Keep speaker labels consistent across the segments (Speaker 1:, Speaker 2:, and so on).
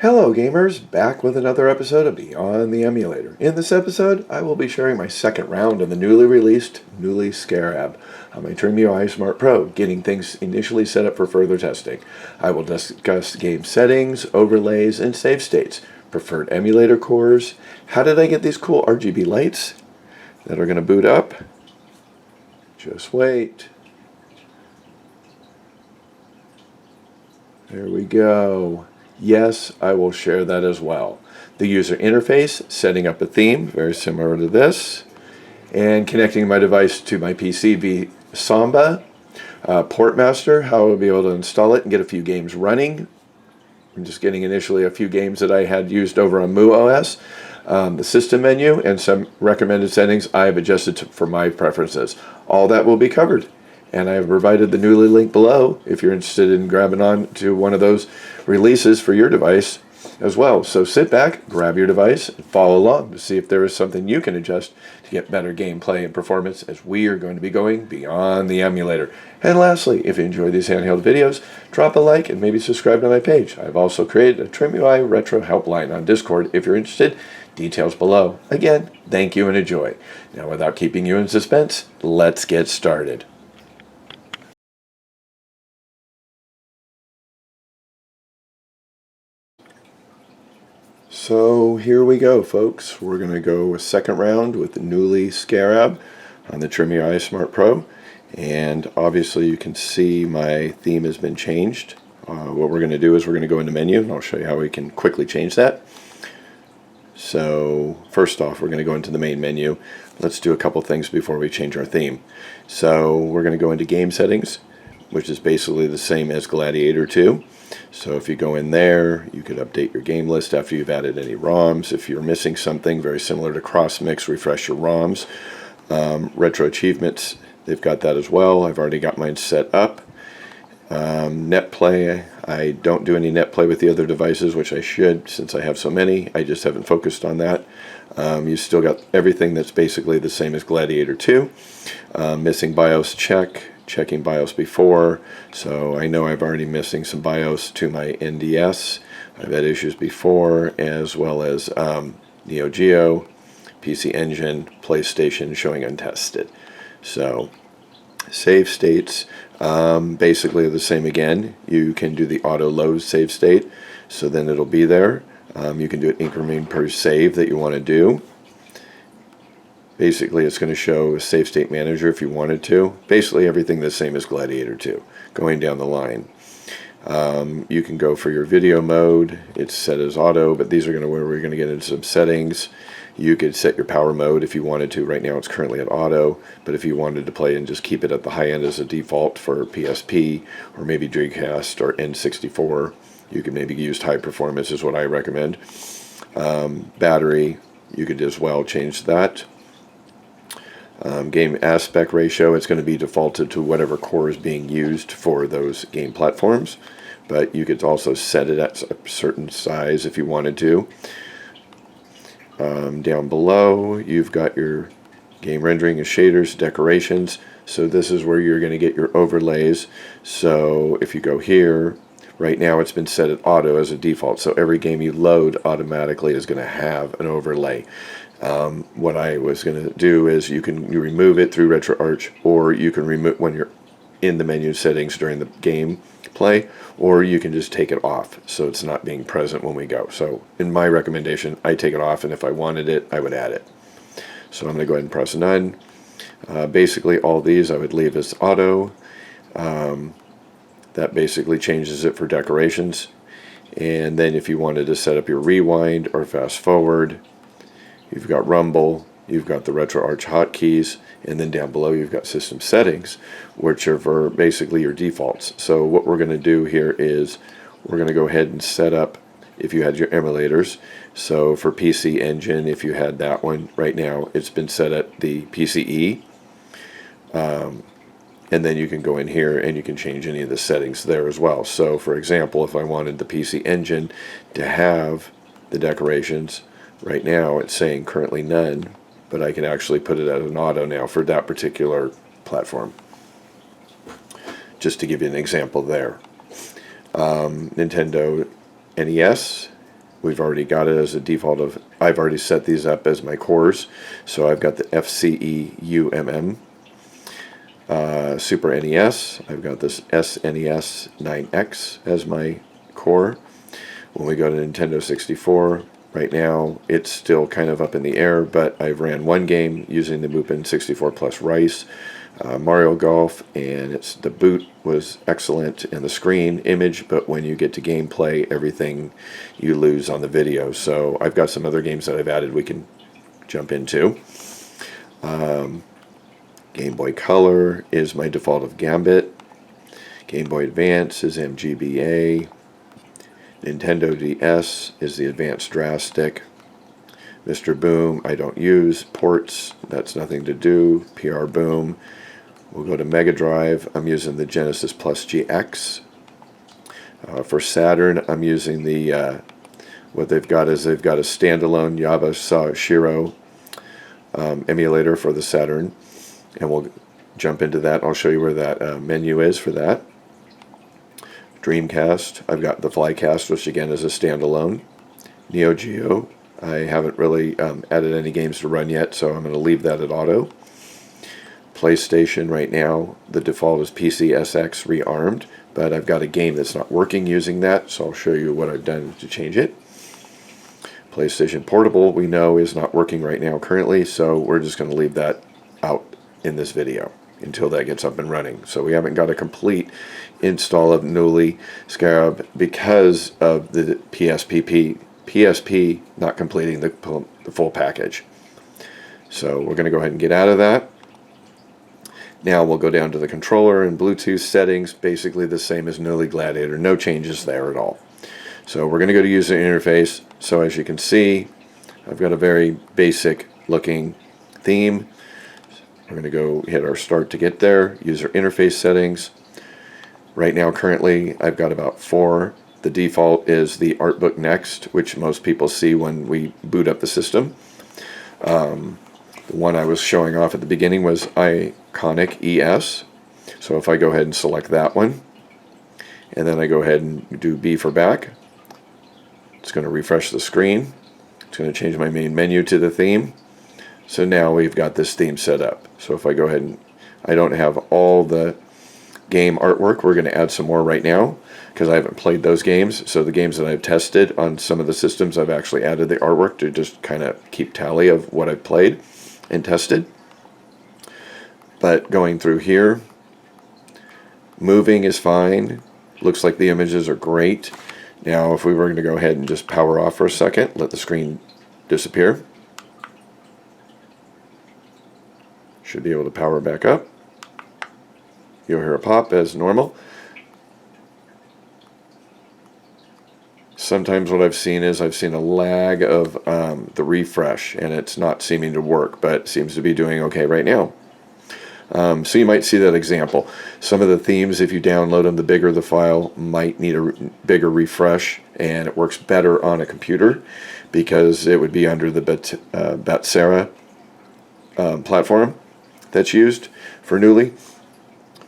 Speaker 1: Hello gamers, back with another episode of Beyond the Emulator. In this episode, I will be sharing my second round of the newly released Knulli Scarab on my Trimui Smart Pro, getting things initially set up for further testing. I will discuss game settings, overlays, and save states, preferred emulator cores, how did I get these cool RGB lights that are going to boot up. Just wait. There we go. Yes, I will share that as well. The user interface, setting up a theme, very similar to this, and connecting my device to my PC via Samba, Portmaster, how I will be able to install it and get a few games running. I'm just getting initially a few games that I had used over on MuOS. The system menu and some recommended settings I have adjusted for my preferences. All that will be covered. And I have provided the Knulli link below if you're interested in grabbing on to one of those releases for your device as well. So sit back, grab your device, and follow along to see if there is something you can adjust to get better gameplay and performance as we are going to be going beyond the emulator. And lastly, if you enjoy these handheld videos, drop a like and maybe subscribe to my page. I've also created a Trimui Retro helpline on Discord if you're interested. Details below. Again, thank you and enjoy. Now without keeping you in suspense, let's get started. So here we go, folks. We're going to go a second round with the Knulli Scarab on the Trimui Smart Pro. And obviously you can see my theme has been changed. What we're going to do is we're going to go into menu, and I'll show you how we can quickly change that. So first off, we're going to go into the main menu. Let's do a couple things before we change our theme. So we're going to go into game settings, which is basically the same as Gladiator 2. So if you go in there, you could update your game list after you've added any ROMs. If you're missing something, very similar to cross-mix, refresh your ROMs. Retro achievements, they've got that as well. I've already got mine set up. Net play, I don't do any net play with the other devices, which I should since I have so many. I just haven't focused on that. You still got everything that's basically the same as Gladiator 2. Missing BIOS check. Checking BIOS before, so I know I've already missing some BIOS to my NDS. I've had issues before, as well as Neo Geo, PC Engine, PlayStation showing untested. So save states basically the same again. You can do the auto load save state, so then it'll be there. You can do it increment per save that you want to do. Basically, it's going to show a save state manager if you wanted to. Basically, everything the same as Gladiator 2, going down the line. You can go for your video mode. It's set as auto, but these are where we're going to get into some settings. You could set your power mode if you wanted to. Right now, it's currently at auto, but if you wanted to play and just keep it at the high end as a default for PSP or maybe Dreamcast or N64, you could maybe use high performance is what I recommend. Battery, you could as well change that. Game aspect ratio, it's going to be defaulted to whatever core is being used for those game platforms, but you could also set it at a certain size if you wanted to. Down below, you've got your game rendering and shaders, decorations, so this is where you're going to get your overlays. So if you go here, right now it's been set at auto as a default, so every game you load automatically is going to have an overlay. What I was going to do is you remove it through RetroArch, or you can remove when you're in the menu settings during the game play, or you can just take it off so it's not being present when we go. So in my recommendation, I take it off, and if I wanted it, I would add it. So I'm going to go ahead and press none. Basically all these I would leave as auto. That basically changes it for decorations. And then if you wanted to set up your rewind or fast forward, you've got Rumble, you've got the RetroArch hotkeys, and then down below you've got system settings, which are for basically your defaults. So what we're going to do here is we're going to go ahead and set up, if you had your emulators, so for PC Engine, if you had that one, right now it's been set at the PCE, and then you can go in here and you can change any of the settings there as well. So for example, if I wanted the PC Engine to have the decorations, right now it's saying currently none, but I can actually put it at an auto now for that particular platform. Just to give you an example there. Nintendo NES, we've already got it as a default of, I've already set these up as my cores. So I've got the FCE-UMM Super NES. I've got this SNES 9X as my core. When we go to Nintendo 64, right now it's still kind of up in the air, but I've ran one game using the Mupen 64 Plus Rice, Mario Golf, and the boot was excellent and the screen image, but when you get to gameplay, everything you lose on the video. So I've got some other games that I've added we can jump into. Game Boy Color is my default of Gambit. Game Boy Advance is MGBA. Nintendo DS is the Advanced Drastic. Mr. Boom I don't use. Ports, that's nothing to do. PR Boom. We'll go to Mega Drive. I'm using the Genesis Plus GX. For Saturn, I'm using the what they've got is they've got a standalone Yaba Shiro emulator for the Saturn, and we'll jump into that. I'll show you where that menu is for that. Dreamcast, I've got the Flycast, which again is a standalone. Neo Geo, I haven't really added any games to run yet, so I'm going to leave that at auto. PlayStation right now, the default is PCSX Rearmed, but I've got a game that's not working using that, so I'll show you what I've done to change it. PlayStation Portable, we know, is not working right now currently, so we're just going to leave that out in this video until that gets up and running. So we haven't got a complete install of Knulli Scarab because of the PSP not completing the full package. So we're going to go ahead and get out of that. Now we'll go down to the controller and Bluetooth settings, basically the same as Knulli Gladiator, no changes there at all. So we're going to go to user interface. So as you can see, I've got a very basic looking theme. We're going to go hit our start to get there. User interface settings. Right now, currently, I've got about 4. The default is the Artbook Next, which most people see when we boot up the system. The one I was showing off at the beginning was Iconic ES. So if I go ahead and select that one, and then I go ahead and do B for back, it's going to refresh the screen. It's going to change my main menu to the theme. So now we've got this theme set up. So if I go ahead and, I don't have all the game artwork. We're going to add some more right now because I haven't played those games. So the games that I've tested on some of the systems, I've actually added the artwork to just kind of keep tally of what I've played and tested. But going through here, moving is fine. Looks like the images are great. Now if we were going to go ahead and just power off for a second, let the screen disappear. Should be able to power back up. You'll hear a pop as normal. Sometimes what I've seen is I've seen a lag of the refresh and it's not seeming to work, but it seems to be doing okay right now. So you might see that example. Some of the themes, if you download them, the bigger the file, might need a bigger refresh, and it works better on a computer because it would be under the Batsera platform that's used for Knulli.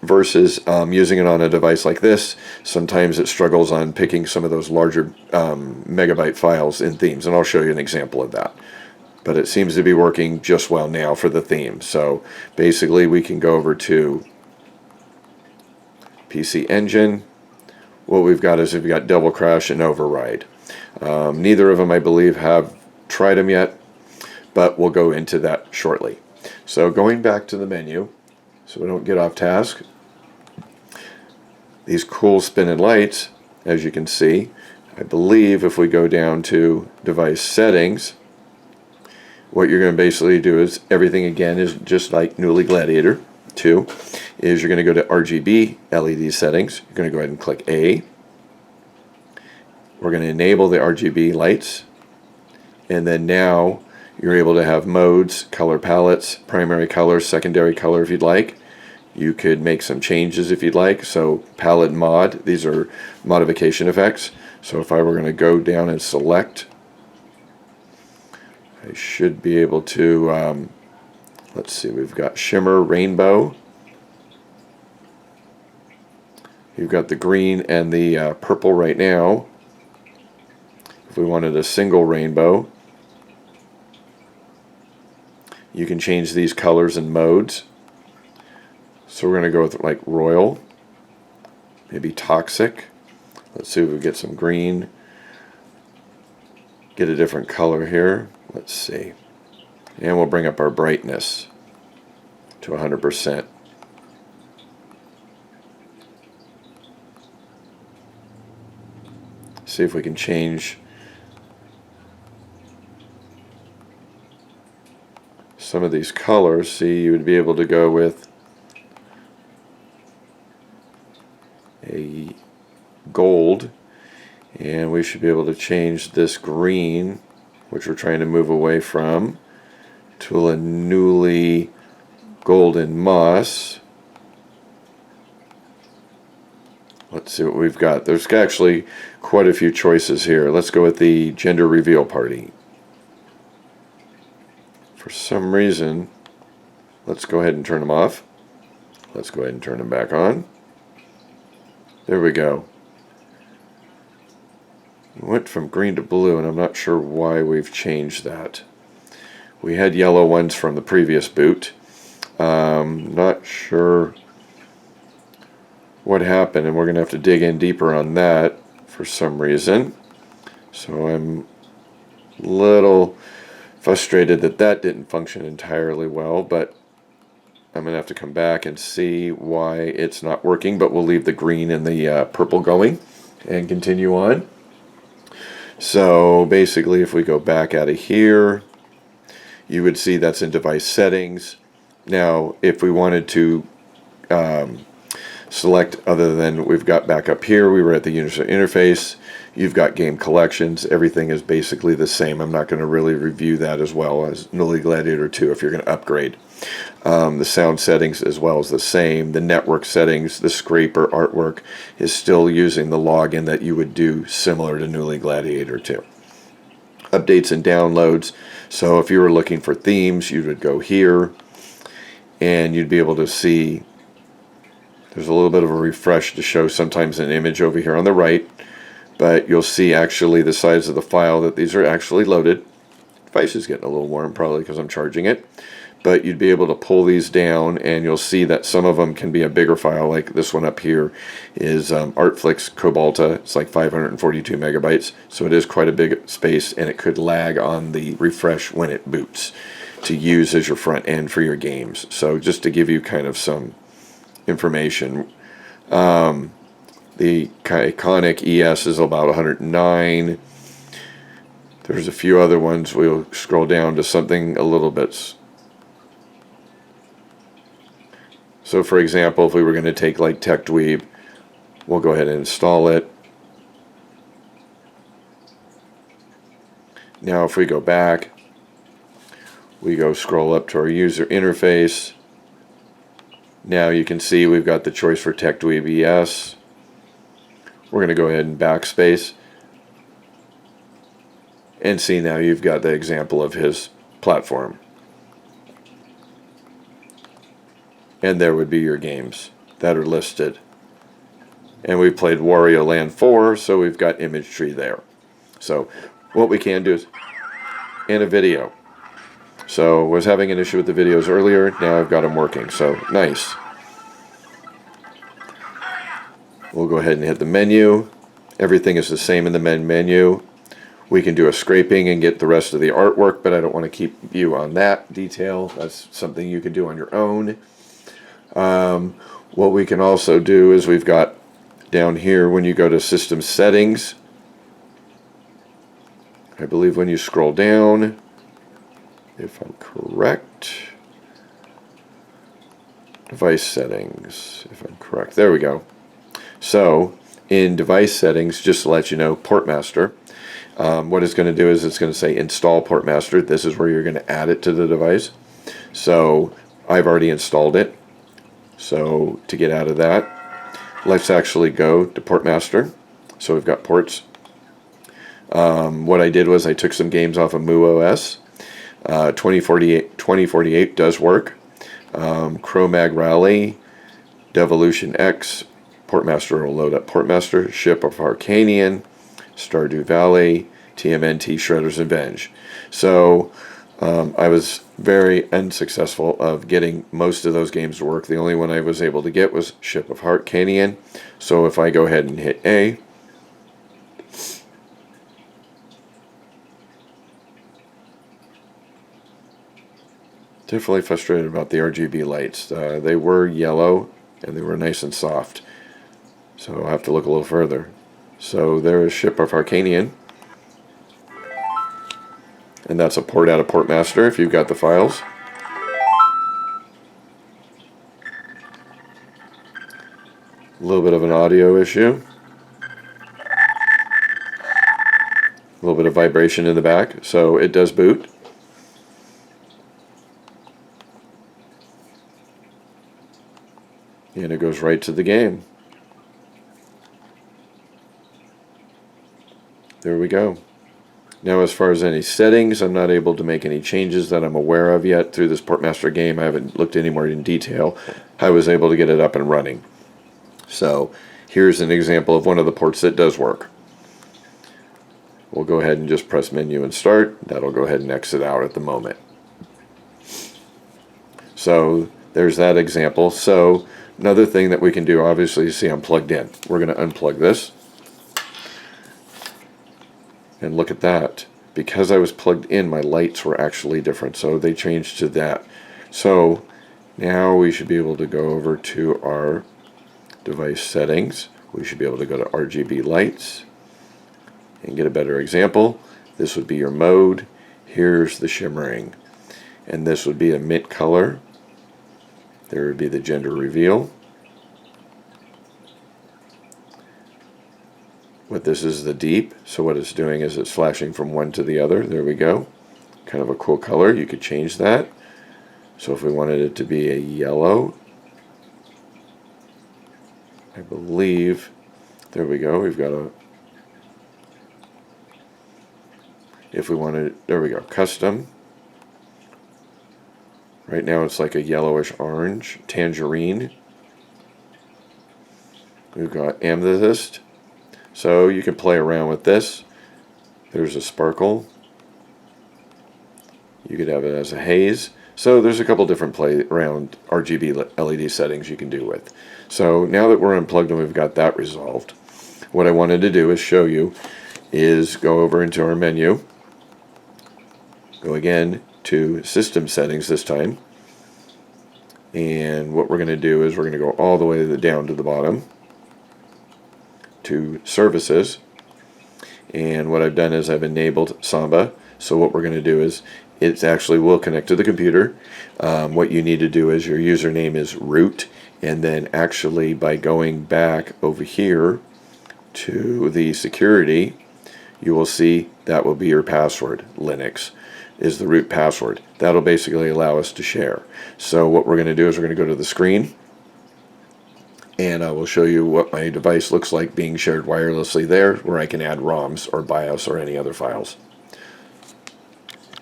Speaker 1: Versus using it on a device like this, sometimes it struggles on picking some of those larger megabyte files in themes, and I'll show you an example of that. But it seems to be working just well now for the theme. So basically we can go over to PC Engine. What we've got is we've got Double Crash and Override. Neither of them, I believe, have tried them yet, but we'll go into that shortly. So going back to the menu, so we don't get off task, these cool spinning lights, as you can see, I believe if we go down to device settings, what you're going to basically do is everything again is just like Knulli Gladiator 2, is you're going to go to RGB LED settings. You're going to go ahead and click A. We're going to enable the RGB lights, and then now you're able to have modes, color palettes, primary color, secondary color if you'd like. You could make some changes if you'd like. So palette mod, these are modification effects. So if I were going to go down and select, I should be able to, let's see, we've got shimmer, rainbow. You've got the green and the purple right now. If we wanted a single rainbow, you can change these colors and modes. So we're going to go with like royal, maybe toxic. Let's see if we get some green. Get a different color here. Let's see. And we'll bring up our brightness to 100%. See if we can change some of these colors. See, you would be able to go with a gold, and we should be able to change this green, which we're trying to move away from, to a Knulli golden moss. Let's see what we've got. There's actually quite a few choices here. Let's go with the gender reveal party. For some reason, let's go ahead and turn them off. Let's go ahead and turn them back on. There we go. We went from green to blue, and I'm not sure why we've changed that. We had yellow ones from the previous boot. Not sure what happened, and we're going to have to dig in deeper on that for some reason. So I'm a little frustrated that that didn't function entirely well, but I'm going to have to come back and see why it's not working, but we'll leave the green and the purple going and continue on. So basically, if we go back out of here, you would see that's in device settings. Now, if we wanted to select other than we've got back up here, we were at the user interface, you've got game collections, everything is basically the same. I'm not going to really review that as well as Knulli Gladiator 2 if you're going to upgrade. The sound settings as well as the same. The network settings, the scraper artwork is still using the login that you would do similar to Knulli Gladiator 2. Updates and downloads. So if you were looking for themes, you would go here and you'd be able to see there's a little bit of a refresh to show sometimes an image over here on the right, but you'll see actually the size of the file that these are actually loaded. Device is getting a little warm probably because I'm charging it, but you'd be able to pull these down and you'll see that some of them can be a bigger file, like this one up here is Artflix Cobalta. It's like 542 megabytes, so it is quite a big space, and it could lag on the refresh when it boots to use as your front end for your games. So just to give you kind of some information, the iconic ES is about 109. There's a few other ones. We'll scroll down to something a little bit. So for example, if we were going to take like TechDweeb, we'll go ahead and install it. Now if we go back, we go scroll up to our user interface. Now you can see we've got the choice for TechDweeb ES. We're going to go ahead and backspace. And see, now you've got the example of his platform. And there would be your games that are listed. And we played Wario Land 4, so we've got image tree there. So what we can do is in a video. So I was having an issue with the videos earlier. Now I've got them working. So nice. We'll go ahead and hit the menu. Everything is the same in the menu. We can do a scraping and get the rest of the artwork, but I don't want to keep you on that detail. That's something you can do on your own. What we can also do is we've got down here when you go to System Settings, I believe when you scroll down, if I'm correct, Device Settings, if I'm correct, there we go. So in Device Settings, just to let you know, Portmaster, what it's going to do is it's going to say Install Portmaster. This is where you're going to add it to the device. So I've already installed it. So to get out of that, let's actually go to Portmaster. So we've got ports. What I did was I took some games off of MuOS. 2048 does work. Chromag Rally, Devolution X, Portmaster will load up Portmaster, Ship of Arcanian, Stardew Valley, TMNT Shredder's Revenge. So I was very unsuccessful of getting most of those games to work. The only one I was able to get was Ship of Harkanian. So if I go ahead and hit A, definitely frustrated about the RGB lights. They were yellow and they were nice and soft. So I'll have to look a little further. So there is Ship of Harkanian. And that's a port out of Portmaster if you've got the files. A little bit of an audio issue. A little bit of vibration in the back. So it does boot. And it goes right to the game. There we go. Now as far as any settings, I'm not able to make any changes that I'm aware of yet through this Portmaster game. I haven't looked any more in detail. I was able to get it up and running. So here's an example of one of the ports that does work. We'll go ahead and just press menu and start. That'll go ahead and exit out at the moment. So there's that example. So another thing that we can do, obviously, you see I'm plugged in. We're going to unplug this. And look at that. Because I was plugged in, my lights were actually different. So they changed to that. So now we should be able to go over to our device settings. We should be able to go to RGB lights and get a better example. This would be your mode. Here's the shimmering. And this would be a mint color. There would be the gender reveal. What this is the deep, so what it's doing is it's flashing from one to the other. There we go. Kind of a cool color. You could change that. So if we wanted it to be a yellow, I believe, there we go. We've got a, if we wanted, there we go, custom. Right now it's like a yellowish orange, tangerine. We've got amethyst. So you can play around with this. There's a sparkle. You could have it as a haze. So there's a couple different play around RGB LED settings you can do with. So now that we're unplugged and we've got that resolved, what I wanted to do is show you is go over into our menu. Go again to system settings this time. And what we're going to do is we're going to go all the way down to the bottom to services, and what I've done is I've enabled Samba. So what we're going to do is it actually will connect to the computer. What you need to do is your username is root, and then actually by going back over here to the security, you will see that will be your password. Linux is the root password. That'll basically allow us to share. So what we're going to do is we're going to go to the screen, and I will show you what my device looks like being shared wirelessly there, where I can add ROMs or BIOS or any other files.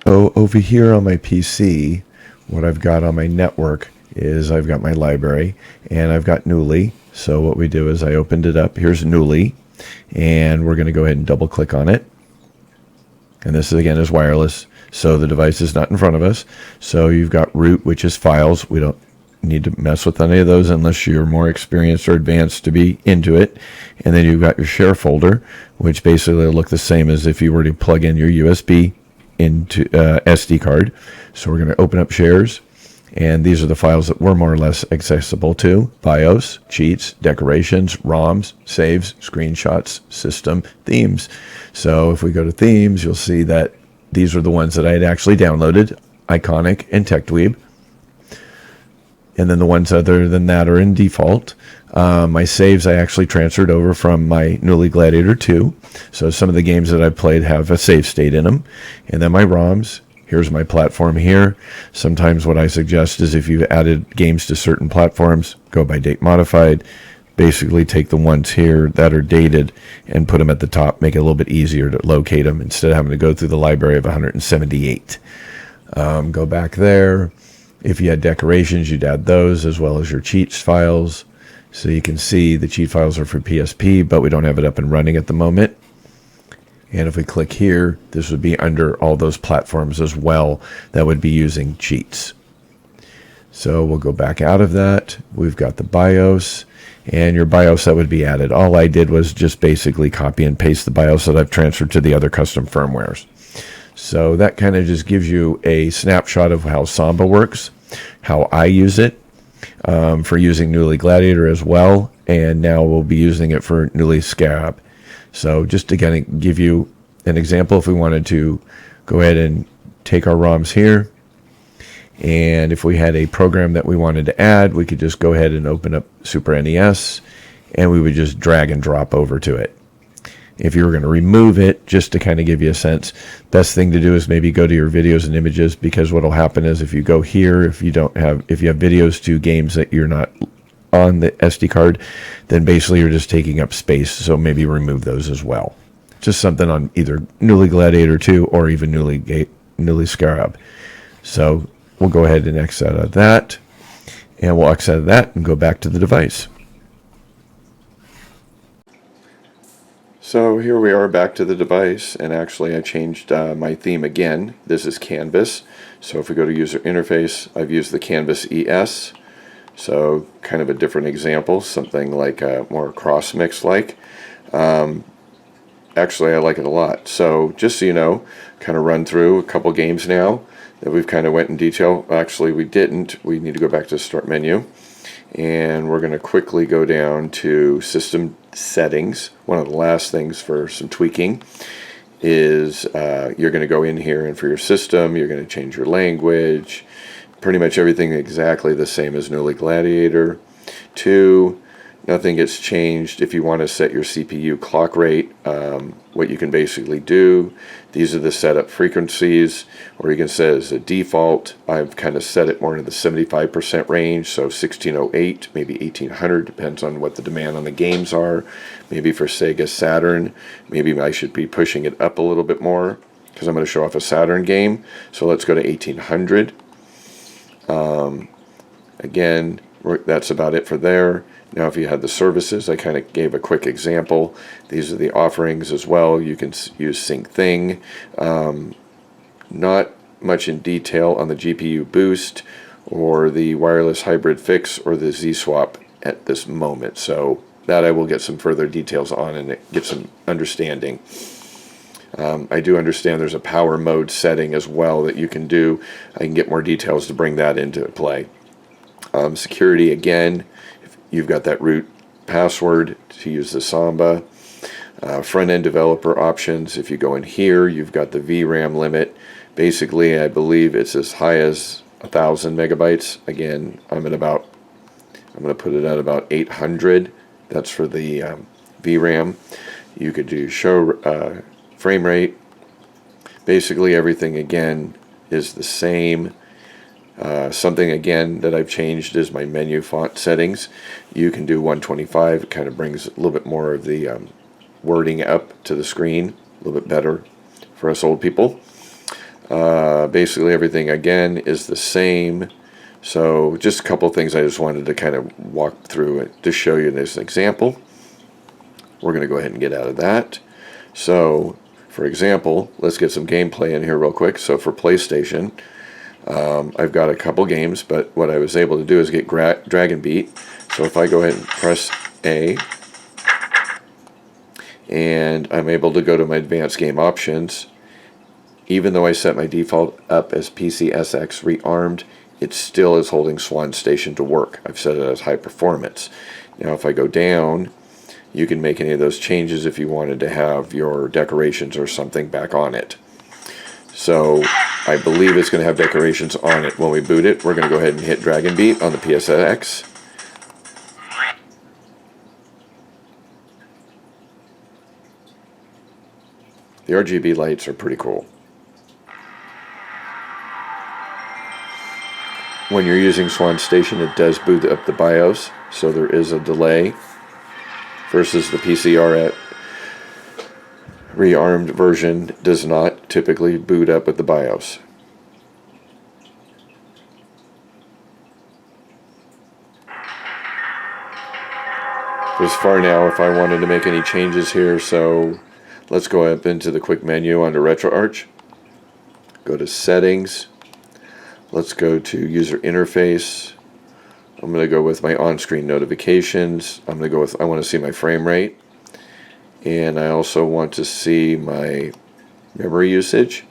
Speaker 1: So over here on my PC, what I've got on my network is I've got my library and I've got Knulli. So what we do is I opened it up. Here's Knulli, and we're going to go ahead and double click on it. And this again is wireless, so the device is not in front of us. So you've got root, which is files. We don't need to mess with any of those unless you're more experienced or advanced to be into it. And then you've got your share folder, which basically will look the same as if you were to plug in your USB into SD card. So we're going to open up shares, and these are the files that we're more or less accessible to: BIOS, cheats, decorations, ROMs, saves, screenshots, system, themes. So if we go to themes, you'll see that these are the ones that I had actually downloaded: Iconic and TechDweeb. And then the ones other than that are in default. My saves I actually transferred over from my Knulli Gladiator 2. So some of the games that I played have a save state in them. And then my ROMs. Here's my platform here. Sometimes what I suggest is if you've added games to certain platforms, go by date modified. Basically take the ones here that are dated and put them at the top. Make it a little bit easier to locate them instead of having to go through the library of 178. Go back there. If you had decorations, you'd add those as well as your cheats files. So you can see the cheat files are for PSP, but we don't have it up and running at the moment. And if we click here, this would be under all those platforms as well that would be using cheats. So we'll go back out of that. We've got the BIOS and your BIOS that would be added. All I did was just basically copy and paste the BIOS that I've transferred to the other custom firmwares. So that kind of just gives you a snapshot of how Samba works, how I use it for using Knulli Gladiator as well. And now we'll be using it for Knulli Scarab. So just to kind of give you an example, if we wanted to go ahead and take our ROMs here, and if we had a program that we wanted to add, we could just go ahead and open up Super NES, and we would just drag and drop over to it. If you were going to remove it, just to kind of give you a sense, best thing to do is maybe go to your videos and images, because what will happen is if you go here, if you have videos to games that you're not on the SD card, then basically you're just taking up space, so maybe remove those as well. Just something on either Knulli Gladiator 2 or even Knulli Scarab. So we'll go ahead and X out of that, and we'll X out of that and go back to the device. So here we are back to the device, and actually I changed my theme again. This is Canvas. So if we go to user interface, I've used the Canvas ES. So kind of a different example, something like more cross mix like. Actually, I like it a lot. So just so you know, kind of run through a couple games now that we've kind of went in detail. Actually, we didn't. We need to go back to the start menu. And we're going to quickly go down to system settings. One of the last things for some tweaking is you're going to go in here, and for your system, you're going to change your language. Pretty much everything exactly the same as Knulli Gladiator 2. Nothing gets changed. If you want to set your CPU clock rate, what you can basically do, these are the setup frequencies, or you can set it as a default. I've kind of set it more into the 75% range, so 1608, maybe 1800, depends on what the demand on the games are. Maybe for Sega Saturn, maybe I should be pushing it up a little bit more, because I'm going to show off a Saturn game. So let's go to 1800. Again, that's about it for there. Now if you had the services, I kind of gave a quick example. These are the offerings as well. You can use Sync Thing. Not much in detail on the GPU boost or the wireless hybrid fix or the Z-swap at this moment. So that I will get some further details on and get some understanding. I do understand there's a power mode setting as well that you can do. I can get more details to bring that into play. Security, again, if you've got that root password to use the Samba. Front-end developer options, if you go in here, you've got the VRAM limit. Basically, I believe it's as high as 1,000 megabytes. Again, I'm going to put it at about 800. That's for the VRAM. You could do show frame rate. Basically, everything again is the same. Something again that I've changed is my menu font settings. You can do 125. It kind of brings a little bit more of the wording up to the screen, a little bit better for us old people. Basically everything again is the same. So just a couple of things I just wanted to kind of walk through it to show you this example. We're going to go ahead and get out of that. So for example, let's get some gameplay in here real quick. So for PlayStation, I've got a couple games, but what I was able to do is get Dragon Beat. So if I go ahead and press A, and I'm able to go to my advanced game options, even though I set my default up as PCSX rearmed, it still is holding Swan Station to work. I've set it as high performance. Now if I go down, you can make any of those changes if you wanted to have your decorations or something back on it. So I believe it's going to have decorations on it. When we boot it, we're going to go ahead and hit Dragon Beat on the PSX. The RGB lights are pretty cool. When you're using Swan Station, it does boot up the BIOS, so there is a delay versus the PCR rearmed version does not typically boot up with the BIOS. As far now, if I wanted to make any changes here, so Let's go up into the quick menu under RetroArch. Go to Settings. Let's go to User Interface. I'm going to go with my on-screen notifications. I'm going to go with, I want to see my frame rate. And I also want to see my memory usage.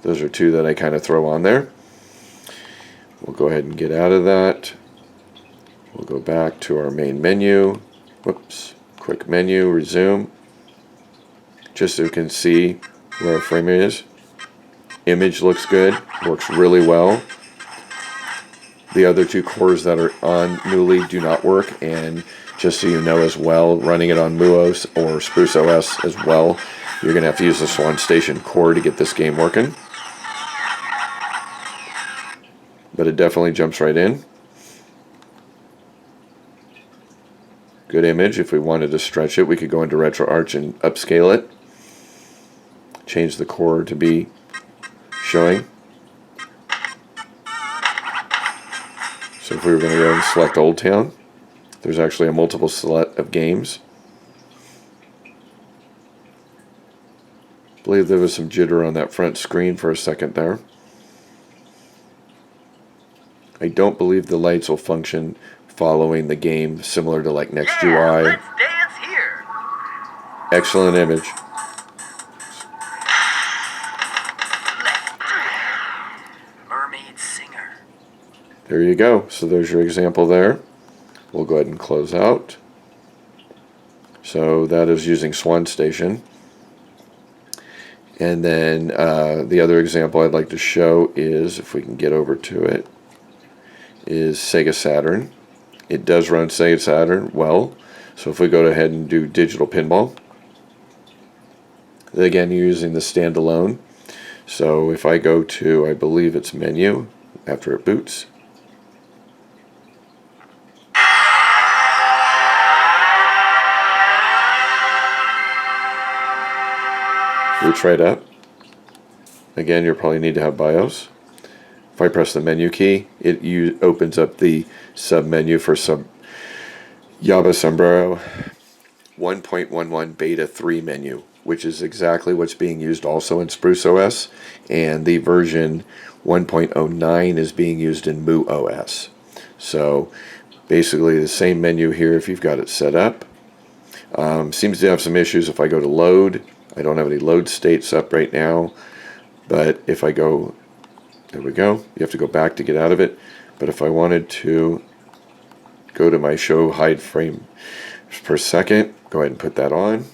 Speaker 1: Those are two that I kind of throw on there. We'll go ahead and get out of that. We'll go back to our main menu. Whoops. Quick menu, resume. Just so you can see where our frame rate is. Image looks good, works really well. The other two cores that are on Knulli do not work, and just so you know as well, running it on MuOS or Spruce OS as well, you're going to have to use the Swan Station core to get this game working. But it definitely jumps right in. Good image. If we wanted to stretch it, we could go into RetroArch and upscale it. Change the core to be showing. So if we were going to go and select Old Town, there's actually a multiple select of games. I believe there was some jitter on that front screen for a second there. I don't believe the lights will function following the game, similar to like Next UI.
Speaker 2: Let's dance here.
Speaker 1: Excellent image.
Speaker 2: Mermaid Singer.
Speaker 1: There you go. So there's your example there. We'll go ahead and close out. So that is using Swan Station. And then the other example I'd like to show is, if we can get over to it, is Sega Saturn. It does run Sega Saturn well. So if we go ahead and do digital pinball, again, you're using the standalone. So if I go to, I believe it's menu, after it boots. Boots right up. Again, you'll probably need to have BIOS. If I press the menu key, it opens up the sub-menu for Yaba Sombrero 1.11 Beta 3 menu, which is exactly what's being used also in Spruce OS, and the version 1.09 is being used in MuOS. So basically the same menu here if you've got it set up. Seems to have some issues if I go to load. I don't have any load states up right now, but if I go, there we go, you have to go back to get out of it. But if I wanted to go to my show hide frame per second, go ahead and put that on.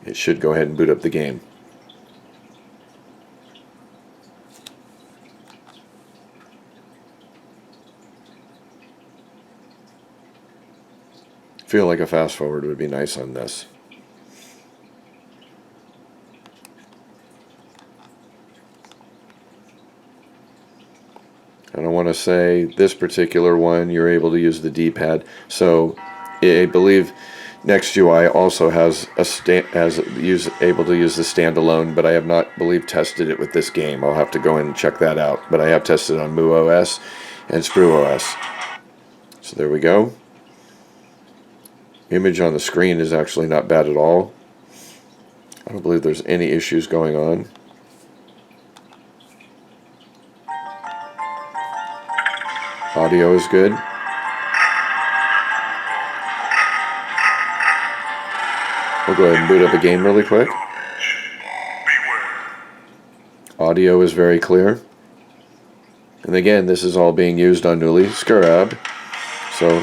Speaker 1: It should go ahead and boot up the game. Feel like a fast forward would be nice on this. And I want to say this particular one, you're able to use the D-pad. So I believe Next UI also has able to use the standalone, but I have not tested it with this game. I'll have to go in and check that out. But I have tested it on MuOS and Spruce OS. So there we go. Image on the screen is actually not bad at all. I don't believe there's any issues going on. Audio is good. We'll go ahead and boot up a game really quick. Audio is very clear. And again, this is all being used on Knulli Scarab. So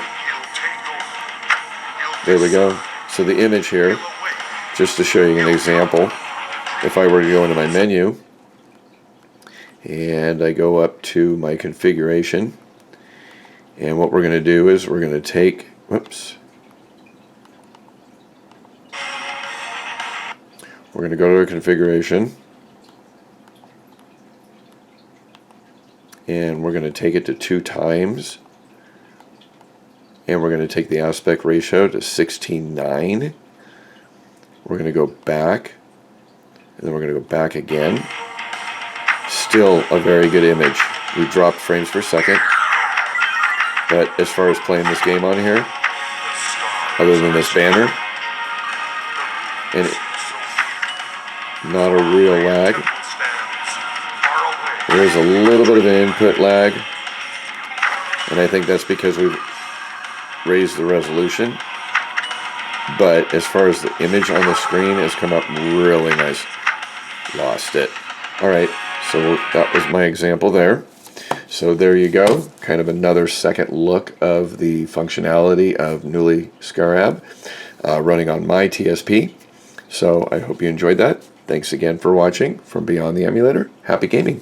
Speaker 1: there we go. So the image here, just to show you an example, if I were to go into my menu and I go up to my configuration, and what we're going to do is we're going to take, whoops, we're going to go to our configuration, and we're going to take it to 2 times, and we're going to take the aspect ratio to 16:9. We're going to go back, and then we're going to go back again. Still a very good image. We dropped frames per second. But as far as playing this game on here, other than this banner, and not a real lag. There is a little bit of input lag, and I think that's because we've raised the resolution. But as far as the image on the screen has come up really nice. Lost it. Alright, so that was my example there. So there you go, kind of another second look of the functionality of Knulli Scarab running on my TSP. So I hope you enjoyed that. Thanks again for watching from Beyond the Emulator. Happy gaming!